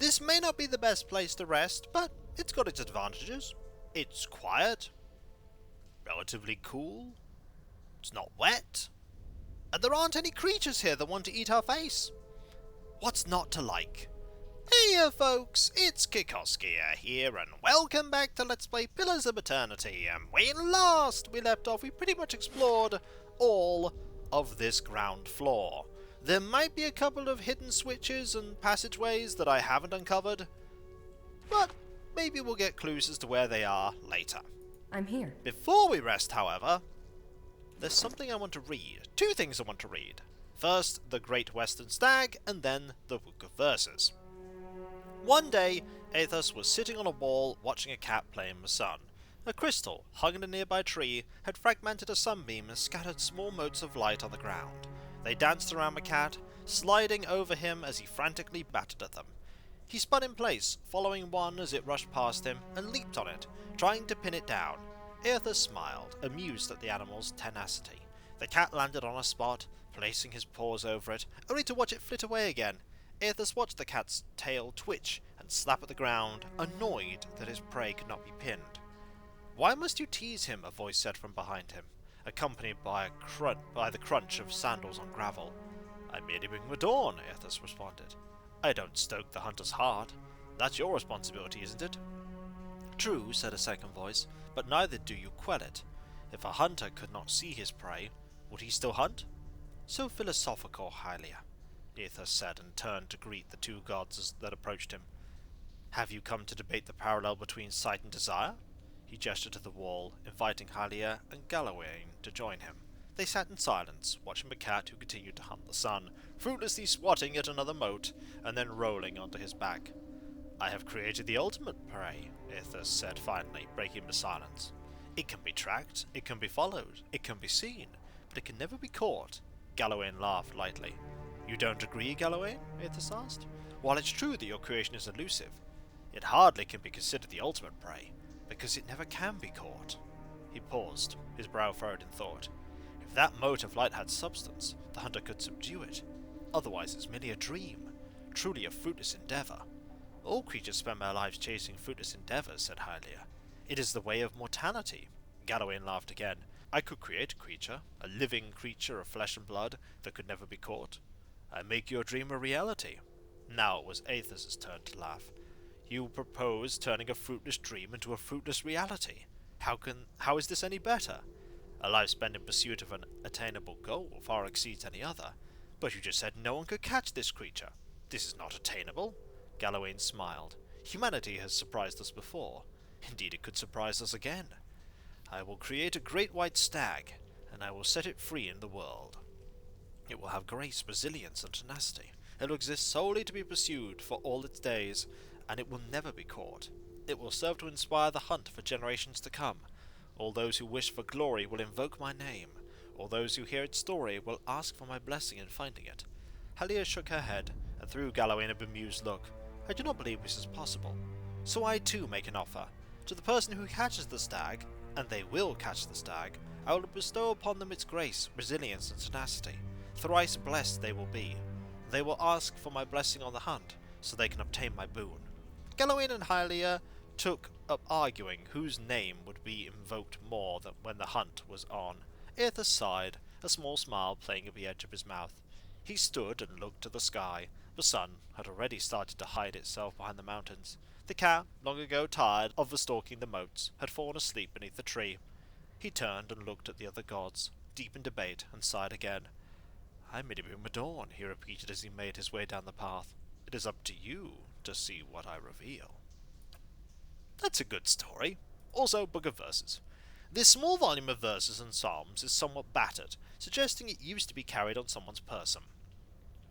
This may not be the best place to rest, but it's got its advantages. It's quiet, relatively cool, it's not wet, and there aren't any creatures here that want to eat our face. What's not to like? Hey folks, it's Kikoskia here, and welcome back to Let's Play Pillars of Eternity. And when last we left off, we pretty much explored all of this ground floor. There might be a couple of hidden switches and passageways that I haven't uncovered, but maybe we'll get clues as to where they are later. I'm here. Before we rest, however, there's something I want to read. Two things I want to read. First, the Great Western Stag, and then the Book of Verses. One day, Athos was sitting on a wall watching a cat play in the sun. A crystal, hung in a nearby tree, had fragmented a sunbeam and scattered small motes of light on the ground. They danced around the cat, sliding over him as he frantically battered at them. He spun in place, following one as it rushed past him, and leaped on it, trying to pin it down. Athos smiled, amused at the animal's tenacity. The cat landed on a spot, placing his paws over it, only to watch it flit away again. Athos watched the cat's tail twitch and slap at the ground, annoyed that his prey could not be pinned. "Why must you tease him?" a voice said from behind him, accompanied by the crunch of sandals on gravel. "I merely bring the dawn," Athos responded. "I don't stoke the hunter's heart. That's your responsibility, isn't it?" "True," said a second voice, "but neither do you quell it. If a hunter could not see his prey, would he still hunt?" "So philosophical, Hylia," Athos said, and turned to greet the two gods that approached him. "Have you come to debate the parallel between sight and desire?" He gestured to the wall, inviting Hylia and Galawain to join him. They sat in silence, watching the cat who continued to hunt the sun, fruitlessly swatting at another mote, and then rolling onto his back. "I have created the ultimate prey," Athos said finally, breaking the silence. "It can be tracked, it can be followed, it can be seen, but it can never be caught." Galawain laughed lightly. "You don't agree, Galawain?" Athos asked. "While it's true that your creation is elusive, it hardly can be considered the ultimate prey, because it never can be caught." He paused, his brow furrowed in thought. If that mote of light had substance, the hunter could subdue it. Otherwise it's merely a dream, truly a fruitless endeavour. "All creatures spend their lives chasing fruitless endeavours," said Hylia. "It is the way of mortality." Galawain laughed again. "I could create a creature, a living creature of flesh and blood, that could never be caught. I make your dream a reality." Now it was Athos's turn to laugh. "You propose turning a fruitless dream into a fruitless reality. How is this any better? A life spent in pursuit of an attainable goal far exceeds any other. But you just said no one could catch this creature. This is not attainable." Galawain smiled. "Humanity has surprised us before. Indeed, it could surprise us again. I will create a great white stag, and I will set it free in the world. It will have grace, resilience, and tenacity. It will exist solely to be pursued for all its days, and it will never be caught. It will serve to inspire the hunt for generations to come. All those who wish for glory will invoke my name. All those who hear its story will ask for my blessing in finding it." Hylia shook her head and threw Galawain a bemused look. "I do not believe this is possible. So I too make an offer. To the person who catches the stag, and they will catch the stag, I will bestow upon them its grace, resilience, and tenacity. Thrice blessed they will be. They will ask for my blessing on the hunt, so they can obtain my boon." Galawain and Hylia took up arguing whose name would be invoked more than when the hunt was on. Athos sighed, a small smile playing at the edge of his mouth. He stood and looked to the sky. The sun had already started to hide itself behind the mountains. The cat, long ago tired of stalking the motes, had fallen asleep beneath the tree. He turned and looked at the other gods, deep in debate, and sighed again. "I may be the dawn," he repeated as he made his way down the path. "It is up to you to see what I reveal." That's a good story. Also, Book of Verses. This small volume of verses and psalms is somewhat battered, suggesting it used to be carried on someone's person.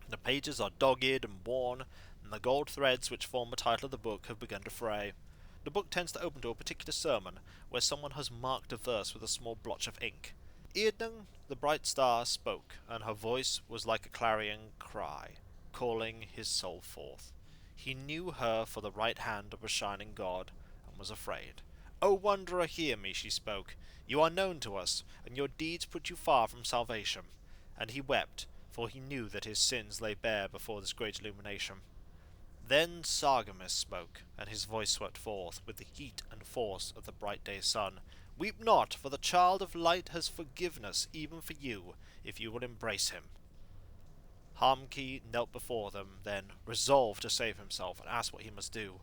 The pages are dogged and worn, and the gold threads which form the title of the book have begun to fray. The book tends to open to a particular sermon, where someone has marked a verse with a small blotch of ink. Eardung, the bright star, spoke, and her voice was like a clarion cry, calling his soul forth. He knew her for the right hand of a shining god, and was afraid. "O wanderer, hear me," she spoke. "You are known to us, and your deeds put you far from salvation." And he wept, for he knew that his sins lay bare before this great illumination. Then Sargamus spoke, and his voice swept forth with the heat and force of the bright day sun. Weep not, for the child of light has forgiveness even for you, if you will embrace him. Harmkey knelt before them, then resolved to save himself and asked what he must do.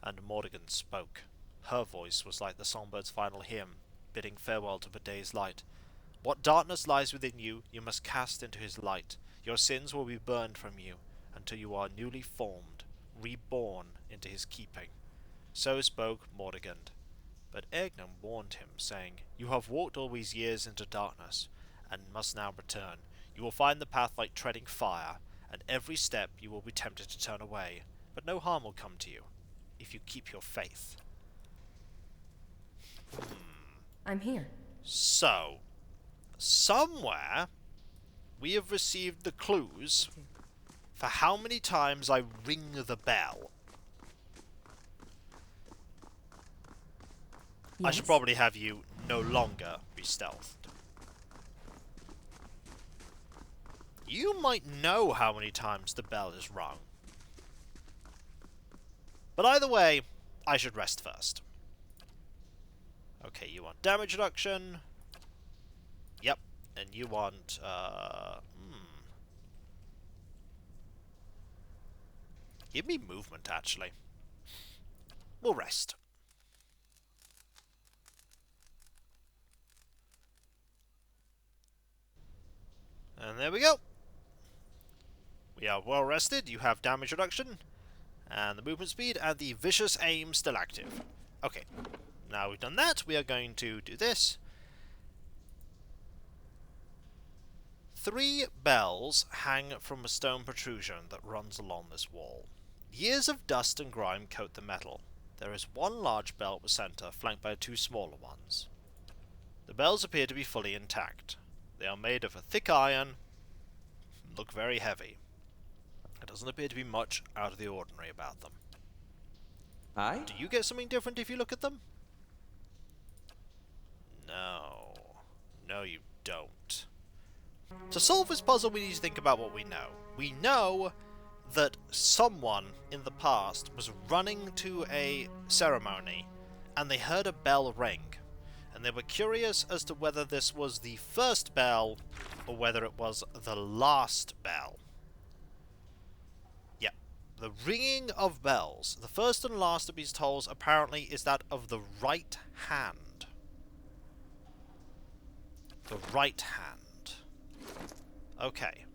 And Morrigan spoke. Her voice was like the songbird's final hymn, bidding farewell to the day's light. What darkness lies within you, you must cast into his light. Your sins will be burned from you, until you are newly formed, reborn into his keeping. So spoke Morrigan. But Egnan warned him, saying, You have walked all these years into darkness, and must now return. You will find the path like treading fire, and every step you will be tempted to turn away, but no harm will come to you, if you keep your faith. I'm here. So, somewhere, we have received the clues for how many times I ring the bell. Yes. I should probably have you no longer be stealthed. You might know how many times the bell is rung. But either way, I should rest first. Okay, you want damage reduction. Yep, and you want, Give me movement, actually. We'll rest. And there we go. We are well rested. You have damage reduction, and the movement speed, and the vicious aim still active. Okay, now we've done that, we are going to do this. 3 bells hang from a stone protrusion that runs along this wall. Years of dust and grime coat the metal. There is one large bell at the centre, flanked by 2 smaller ones. The bells appear to be fully intact. They are made of a thick iron, and look very heavy. There doesn't appear to be much out of the ordinary about them. Aye? Do you get something different if you look at them? No. No, you don't. To solve this puzzle, we need to think about what we know. We know that someone in the past was running to a ceremony, and they heard a bell ring, and they were curious as to whether this was the first bell, or whether it was the last bell. Yeah, the ringing of bells. The first and last of these tolls, apparently, is that of the right hand. The right hand. Okay.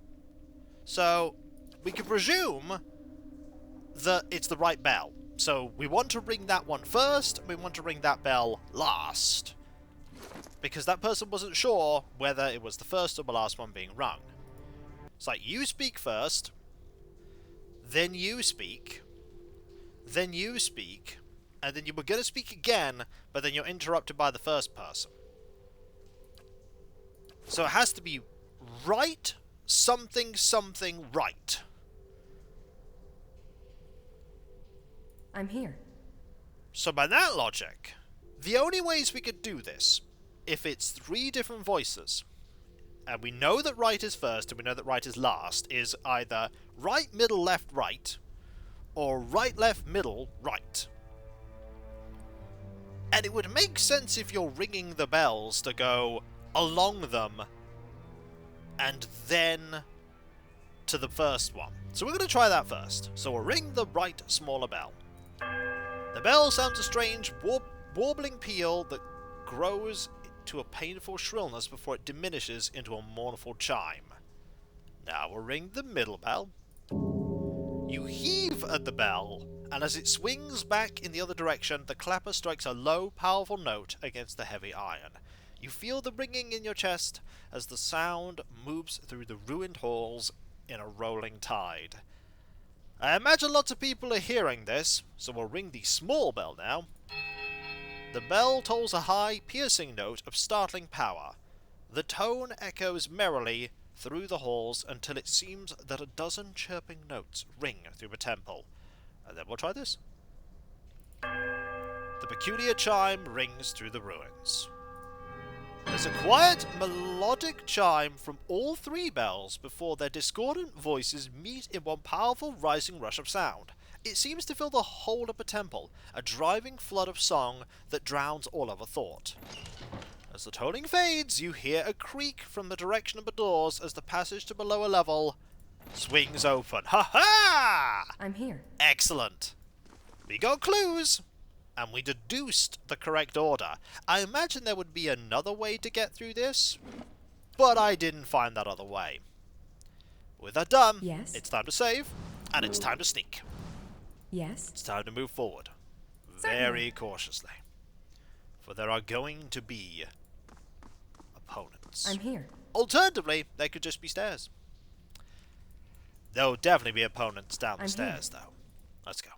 So, we can presume that it's the right bell. So, we want to ring that one first, and we want to ring that bell last. Because that person wasn't sure whether it was the first or the last one being rung. It's like, you speak first, then you speak, then you speak, and then you were going to speak again, but then you're interrupted by the first person. So it has to be right, something, something, right. I'm here. So by that logic, the only ways we could do this, if it's 3 different voices, and we know that right is first and we know that right is last, is either right, middle, left, right, or right, left, middle, right. And it would make sense if you're ringing the bells to go along them and then to the first one. So we're going to try that first. So we'll ring the right smaller bell. The bell sounds a strange warbling peal that grows to a painful shrillness before it diminishes into a mournful chime. Now we'll ring the middle bell. You heave at the bell, and as it swings back in the other direction, the clapper strikes a low, powerful note against the heavy iron. You feel the ringing in your chest as the sound moves through the ruined halls in a rolling tide. I imagine lots of people are hearing this, so we'll ring the small bell now. The bell tolls a high, piercing note of startling power. The tone echoes merrily through the halls until it seems that a dozen chirping notes ring through the temple. And then we'll try this. The peculiar chime rings through the ruins. There's a quiet, melodic chime from all three bells before their discordant voices meet in one powerful rising rush of sound. It seems to fill the whole of the temple, a driving flood of song that drowns all other thought. As the tolling fades, you hear a creak from the direction of the doors as the passage to the lower level swings open. Ha ha! I'm here. Excellent. We got clues, and we deduced the correct order. I imagine there would be another way to get through this, but I didn't find that other way. With that done, Yes. it's time to save, and it's time to sneak. Yes. It's time to move forward, Certainly. very cautiously, for there are going to be opponents. I'm here. Alternatively, they could just be stairs. There'll definitely be opponents down the I'm stairs, though. Let's go.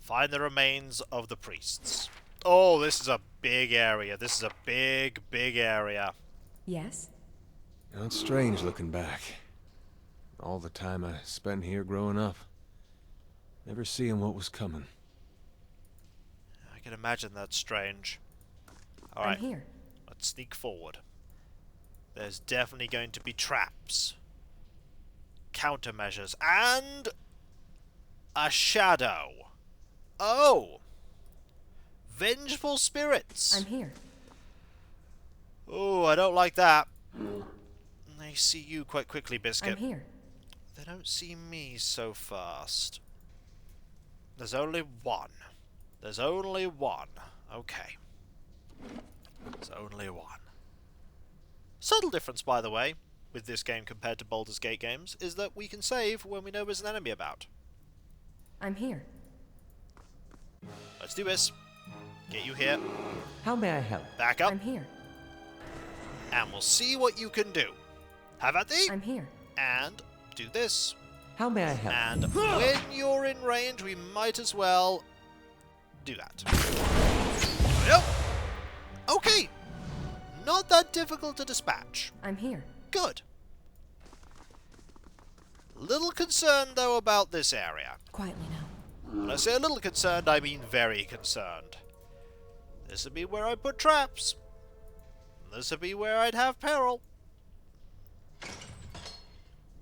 Find the remains of the priests. Oh, this is a big area. This is a big, big area. Yes. You know, it's strange looking back. All the time I spent here growing up. Never seeing what was coming. I can imagine that's strange. I'm Alright, here. let's sneak forward. There's definitely going to be traps, countermeasures, and a shadow. Oh! Vengeful spirits. I'm here. Oh, I don't like that. They see you quite quickly, I'm Biscuit. here. They don't see me so fast. There's only one. There's only one. Okay. There's only one. Subtle difference, by the way, with this game compared to Baldur's Gate games, is that we can save when we know there's an enemy about. I'm here. Let's do this. Get you here. How may I help? Back up. I'm here. And we'll see what you can do. Have at thee. I'm here. And do this. How may I help? And when you're in range, we might as well do that. There we go. Okay. Not that difficult to dispatch. I'm here. Good. Little concerned, though, about this area. Quietly now. When I say a little concerned, I mean very concerned. This would be where I'd put traps. This would be where I'd have peril.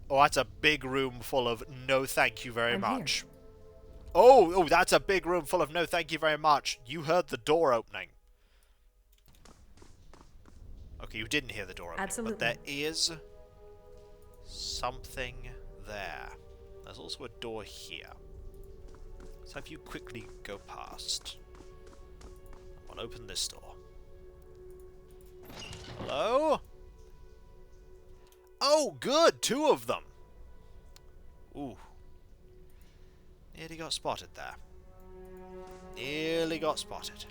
Oh, that's a big room full of no thank you very I'm much. here. Oh, that's a big room full of no thank you very much. You heard the door opening. Okay, you didn't hear the door opening, Absolutely. but there is something there. There's also a door here. Let's have you quickly go past. I'll open this door. Hello? Oh, good! 2 of them! Ooh. Nearly got spotted there. Nearly got spotted.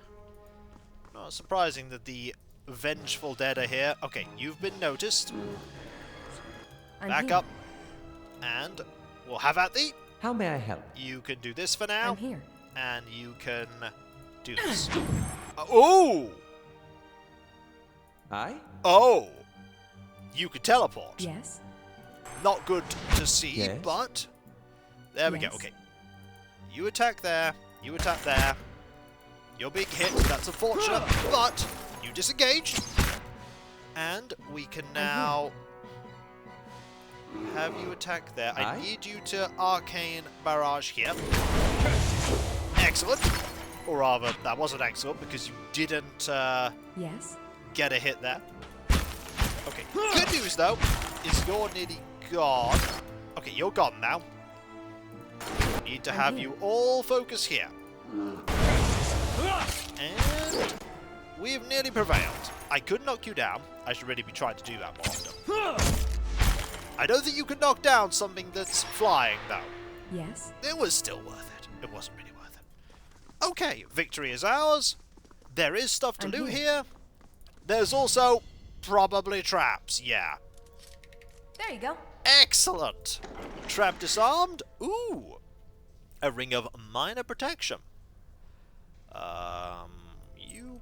Not surprising that the vengeful dead are here. Okay, you've been noticed. I'm Back here. up. And we'll have at thee. How may I help? You can do this for now. I'm here. And you can do this. Oh! I? Oh! You could teleport. Yes. Not good to see, Yes. but there we go. Yes. Okay. You attack there. You attack there. You're being hit. That's unfortunate, but you disengaged. And we can now have you attack there. I Aye. need you to arcane barrage here. Excellent. Or rather, that wasn't excellent because you didn't Yes. get a hit there. Okay, good news though, is you're nearly gone. Okay, you're gone now. Need to I'm have here. you all focus here. And we've nearly prevailed. I could knock you down. I should really be trying to do that more often. I don't think you can knock down something that's flying though. Yes. It was still worth it. It wasn't really worth it. Okay, victory is ours. There is stuff to I'm loot here. here. There's also probably traps, yeah. There you go. Excellent! Trap disarmed. Ooh! A ring of minor protection. You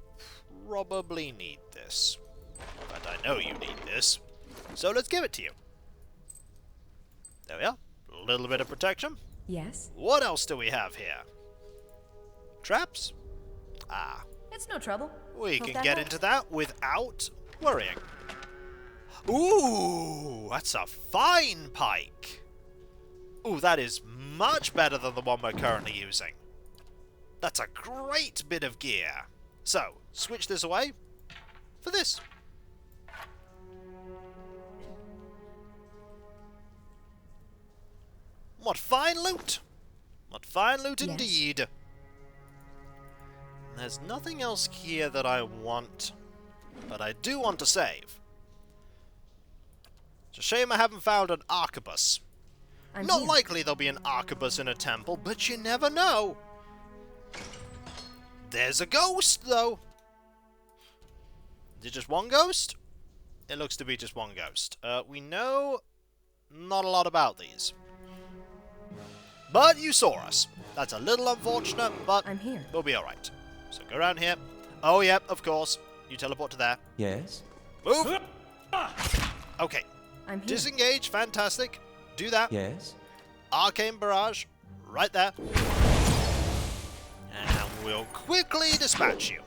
probably need this. But I know you need this. So let's give it to you. There we are. A little bit of protection. Yes. What else do we have here? Traps? Ah, It's no trouble. we Hope can that get helps. into that without worrying. Ooh, that's a fine pike. Ooh, that is much better than the one we're currently using. That's a great bit of gear. So, switch this away for this. What fine loot! What fine loot Yes. indeed. There's nothing else here that I want, but I do want to save. It's a shame I haven't found an arquebus. I'm Not here. likely there'll be an arquebus in a temple, but you never know. There's a ghost, though. Is it just one ghost? It looks to be just one ghost. We know not a lot about these. But you saw us. That's a little unfortunate, but I'm here. we'll be alright. So go around here. Oh, yep, of course. You teleport to there. Yes? Move! Okay. I'm here. Disengage, fantastic. Do that. Yes? Arcane Barrage, right there. And we'll quickly dispatch you.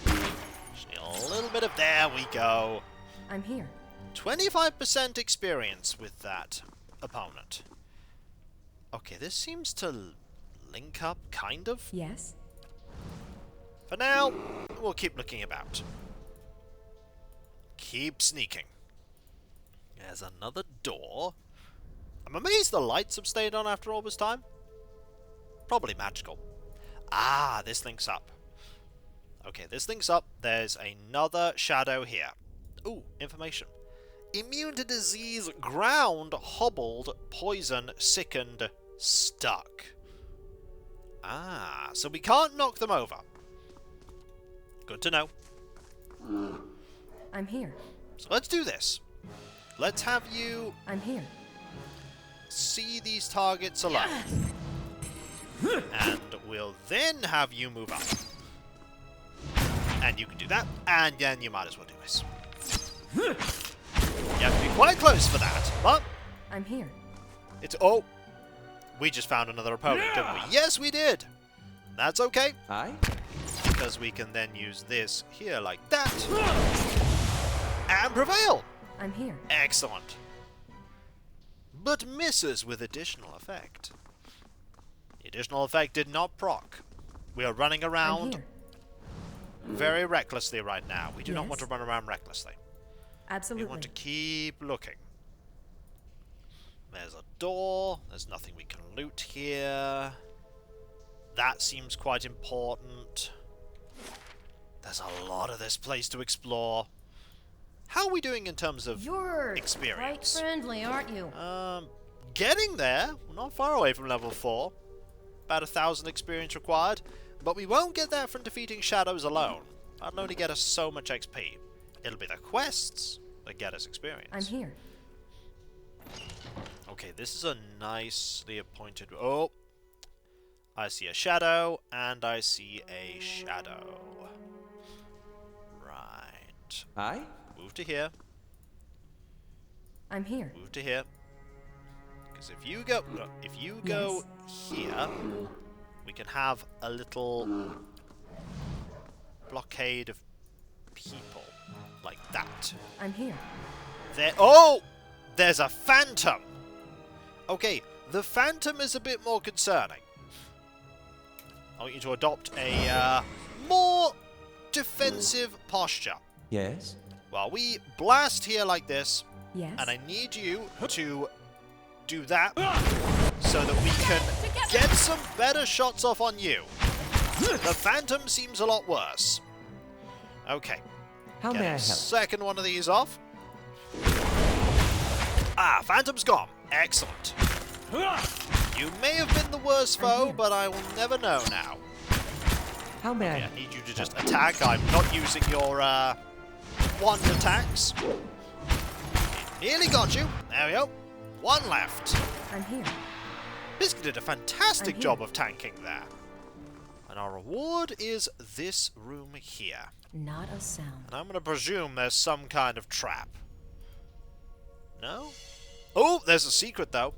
Just need a little bit of... There we go. I'm here. 25% experience with that opponent. Okay, this seems to link up, kind of. Yes. For now, we'll keep looking about. Keep sneaking. There's another door. I'm amazed the lights have stayed on after all this time. Probably magical. Ah, this links up. Okay, this links up. There's another shadow here. Ooh, information. Immune to disease, ground, hobbled, poison, sickened, stuck. Ah, so we can't knock them over. Good to know. I'm here. So let's do this. Let's have you I'm here. see these targets alone. And we'll then have you move up. And you can do that, and then you might as well do this. You have to be quite close for that, but I'm here. it's... Oh! We just found another opponent, didn't we? Yes, we did! That's okay, Aye? because we can then use this here like that. And prevail! I'm here. Excellent. But misses with additional effect. The additional effect did not proc. We are running I'm around here. very recklessly right now. We do not want to Yes. run around recklessly. We Absolutely. want to keep looking. There's a door. There's nothing we can loot here. That seems quite important. There's a lot of this place to explore. How are we doing in terms of You're experience? quite friendly, aren't you? Getting there. We're not far away from level 4. About 1,000 experience required. But we won't get that from defeating shadows alone. That'll only get us so much XP. It'll be the quests that get us experience. I'm here. Okay, this is a nicely appointed... Oh! I see a shadow, and I see a shadow. Right. Aye? Move to here. I'm here. Move to here. Because if you go... Look, if you go here, we can have a little blockade of people. Like that. I'm here. There... Oh! There's a phantom! Okay, the phantom is a bit more concerning. I want you to adopt a more defensive posture. Yes? While we blast here like this, Yes. and I need you to do that so that we can get some better shots off on you. The phantom seems a lot worse. Okay. How Get may I a help? second one of these off. Ah, phantom's gone. Excellent. You may have been the worst foe, here. but I will never know now. How may I I help? need you to just attack. I'm not using your wand attacks. Nearly got you. There we go. One left. I'm here. Biscuit did a fantastic I'm job here. of tanking there. And our reward is this room here. Not a sound. And I'm going to presume there's some kind of trap. No? Oh, there's a secret, though.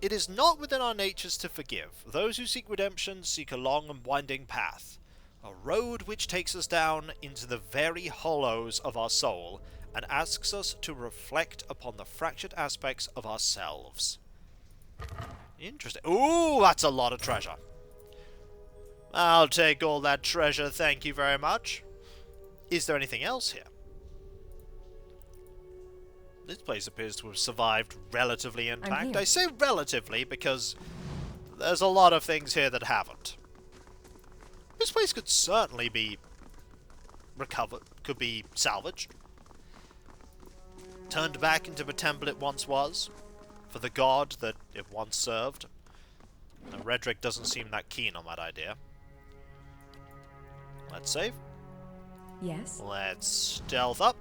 It is not within our natures to forgive. Those who seek redemption seek a long and winding path, a road which takes us down into the very hollows of our soul and asks us to reflect upon the fractured aspects of ourselves. Interesting. Ooh, that's a lot of treasure. I'll take all that treasure, thank you very much. Is there anything else here? This place appears to have survived relatively intact. I say relatively because there's a lot of things here that haven't. This place could certainly be recovered, could be salvaged. Turned back into the temple it once was, for the god that it once served. Now, Redrick doesn't seem that keen on that idea. Let's save. Yes. Let's stealth up.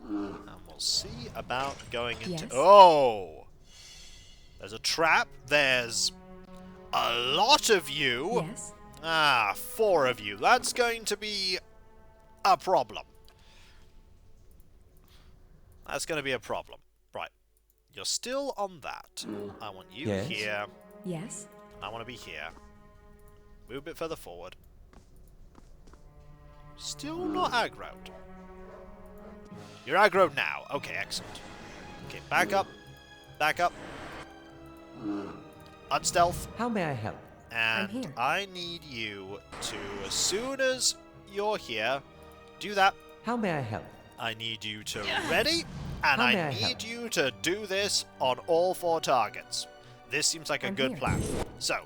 And we'll see about going into... Yes. Oh! There's a trap. There's a lot of you. Yes. Ah, 4 of you. That's going to be a problem. That's going to be a problem. Right. You're still on that. I want you Yes. here. Yes. I want to be here. Move a bit further forward. Still not aggroed. You're aggroed now. Okay, excellent. Okay, back up. Back up. Unstealth. How may I help? And here. I need you to, as soon as you're here, do that. How may I help? I need you to ready, and How I may I need help? you to do this on all 4 targets. This seems like a I'm good here. plan. So,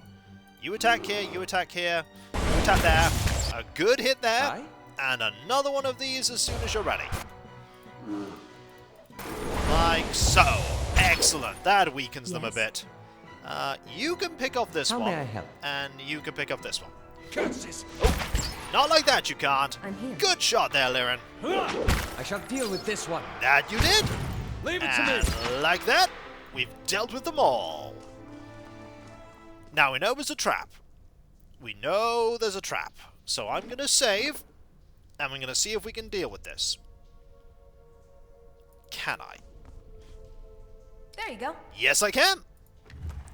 you attack here, you attack here, you attack there, a good hit there, Aye. and another one of these as soon as you're ready. Like so. Excellent. That weakens them a Yes. bit. You can pick up this How one, may I help? and you can pick up this one. Curses! Not like that, you can't. I'm here. Good shot there, Liren. I shall deal with this one. That you did. Leave And like that, we've dealt with them all. Now we know there's a trap. We know there's a trap. So I'm going to save, and we're going to see if we can deal with this. Can I? There you go. Yes, I can.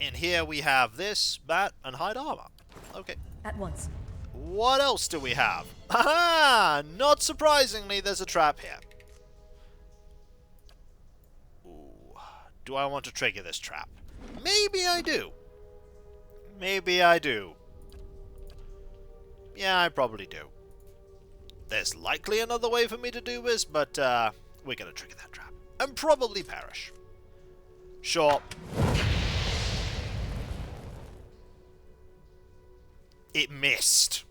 In here we have this, that, and hide armor. Okay. At once. What else do we have? Aha! Not surprisingly, there's a trap here. Ooh. Do I want to trigger this trap? Maybe I do. Maybe I do. Yeah, I probably do. There's likely another way for me to do this, but we're going to trigger that trap. And probably perish. Sure. It missed.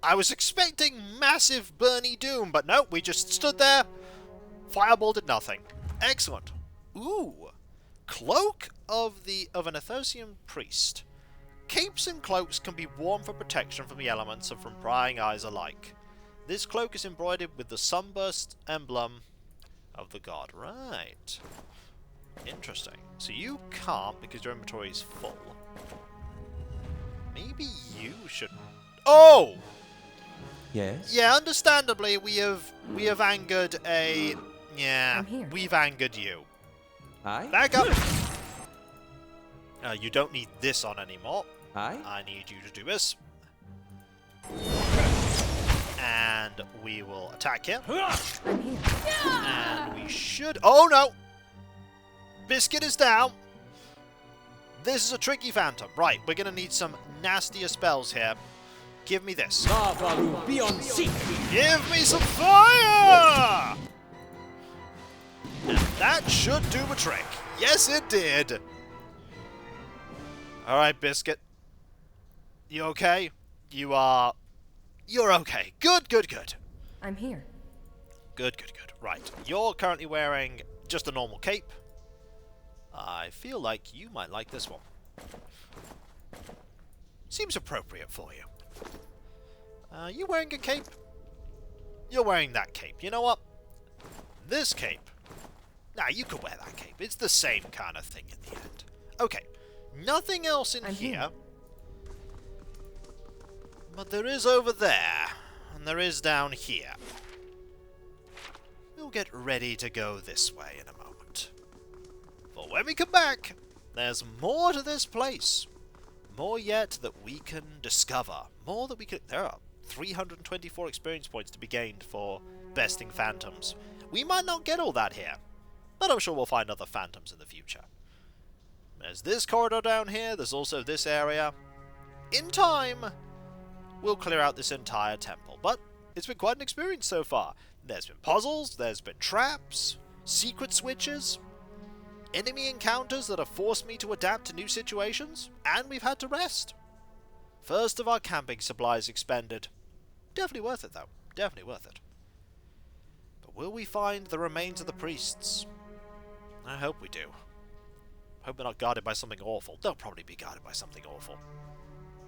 I was expecting massive Bernie Doom, but no, we just stood there. Fireball did nothing. Excellent. Ooh. Cloak of an Athosian priest. Capes and cloaks can be worn for protection from the elements and from prying eyes alike. This cloak is embroidered with the sunburst emblem of the god. Right. Interesting. So you can't because your inventory is full. Maybe you should... Oh! Yes? Yeah, understandably, we have angered a... Yeah, I'm here. we've angered you. Aye? Back up! You don't need this on anymore. Aye? I need you to do this. And we will attack him. I'm here. And we should... Oh, no! Biscuit is down. This is a tricky phantom. Right, we're going to need some nastier spells here. Give me this. Be on seek! Give me some fire! And that should do the trick. Yes, it did. Alright, Biscuit. You okay? You're okay. Good, good, good. I'm here. Good, good, good. Right. You're currently wearing just a normal cape. I feel like you might like this one. Seems appropriate for you. You wearing a cape? You're wearing that cape. You know what? This cape. Nah, you could wear that cape. It's the same kind of thing in the end. Okay. Nothing else in I'm here. But there is over there. And there is down here. We'll get ready to go this way in a moment. For when we come back, There's more to this place. More yet that we can discover. More that we can... There are 324 experience points to be gained for besting phantoms. We might not get all that here, but I'm sure we'll find other phantoms in the future. There's this corridor down here. There's also this area. In time, we'll clear out this entire temple, but it's been quite an experience so far. There's been puzzles, there's been traps, secret switches, enemy encounters that have forced me to adapt to new situations, and we've had to rest. First of our camping supplies expended. Definitely worth it, though. Definitely worth it. But will we find the remains of the priests? I hope we do. Hope they're not guarded by something awful. They'll probably be guarded by something awful.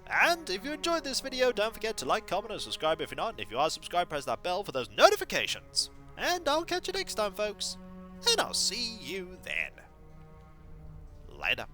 And if you enjoyed this video, don't forget to like, comment, and subscribe if you're not. And if you are subscribed, press that bell for those notifications. And I'll catch you next time, folks. And I'll see you then. Later.